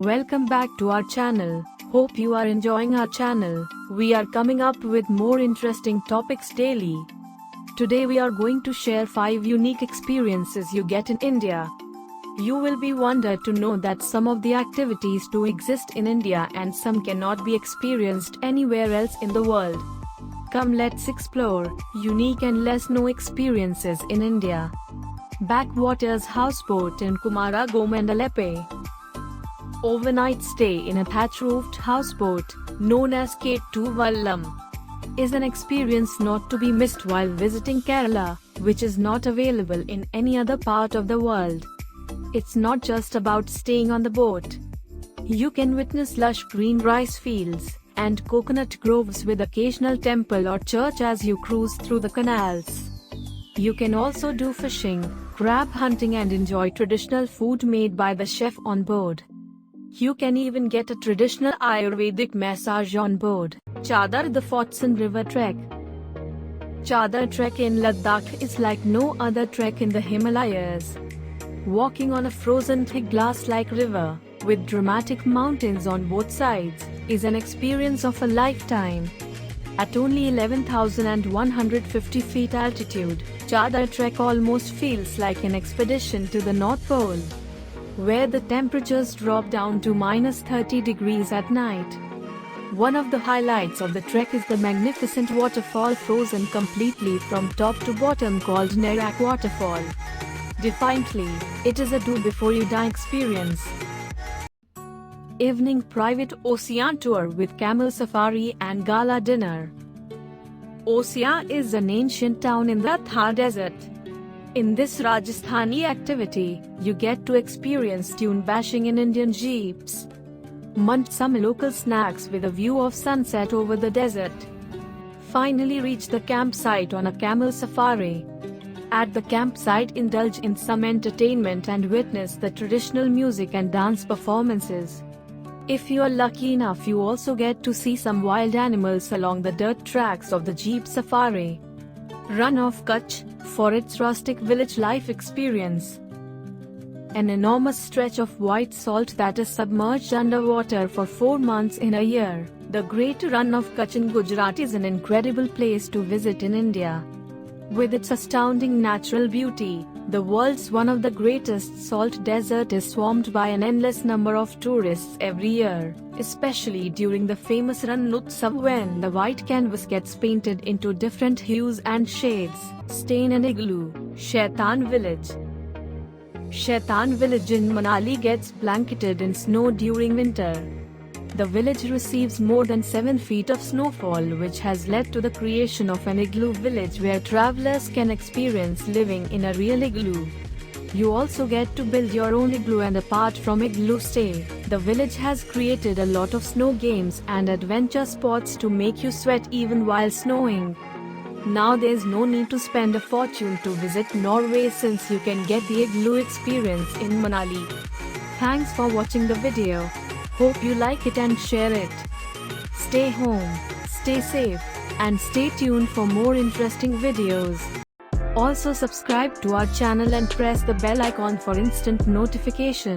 Welcome back to our channel. Hope you are enjoying our channel. We are coming up with more interesting topics daily. Today we are going to share 5 unique experiences you get in India. You will be wondered to know that some of the activities do exist in India and some cannot be experienced anywhere else in the world. Come, let's explore unique and less known experiences in India. Backwaters houseboat in Kumaragomandalape. Overnight stay in a thatch-roofed houseboat, known as Kettu Vallam, is an experience not to be missed while visiting Kerala, which is not available in any other part of the world. It's not just about staying on the boat. You can witness lush green rice fields and coconut groves with occasional temple or church as you cruise through the canals. You can also do fishing, crab hunting and enjoy traditional food made by the chef on board. You can even get a traditional Ayurvedic massage on board. Chadar, the Photson River Trek. Chadar Trek in Ladakh is like no other trek in the Himalayas. Walking on a frozen thick glass-like river, with dramatic mountains on both sides, is an experience of a lifetime. At only 11,150 feet altitude, Chadar Trek almost feels like an expedition to the North Pole, where the temperatures drop down to -30 degrees at night. One of the highlights of the trek is the magnificent waterfall frozen completely from top to bottom called Nerak Waterfall. Defiantly, it is a do before you die experience. Evening private Ocean tour with camel safari and gala dinner. Ocean is an ancient town in the Thar Desert. In this Rajasthani activity, you get to experience dune bashing in Indian jeeps, munch some local snacks with a view of sunset over the desert. Finally reach the campsite on a camel safari. At the campsite, indulge in some entertainment and witness the traditional music and dance performances. If you are lucky enough, you also get to see some wild animals along the dirt tracks of the jeep safari. Run of Kutch, for its rustic village life experience. An enormous stretch of white salt that is submerged underwater for 4 months in a year. The Great Run of Kutch in Gujarat is an incredible place to visit in India. With its astounding natural beauty, the world's one of the greatest salt desert is swarmed by an endless number of tourists every year, especially during the famous Ran Utsav when the white canvas gets painted into different hues and shades. Stay in an igloo. Shaitan Village. Shaitan Village in Manali gets blanketed in snow during winter. The village receives more than 7 feet of snowfall, which has led to the creation of an igloo village where travelers can experience living in a real igloo. You also get to build your own igloo, and apart from igloo stay, the village has created a lot of snow games and adventure spots to make you sweat even while snowing. Now there's no need to spend a fortune to visit Norway since you can get the igloo experience in Manali. Thanks for watching the video. Hope you like it and share it. Stay home, stay safe, and stay tuned for more interesting videos. Also subscribe to our channel and press the bell icon for instant notification.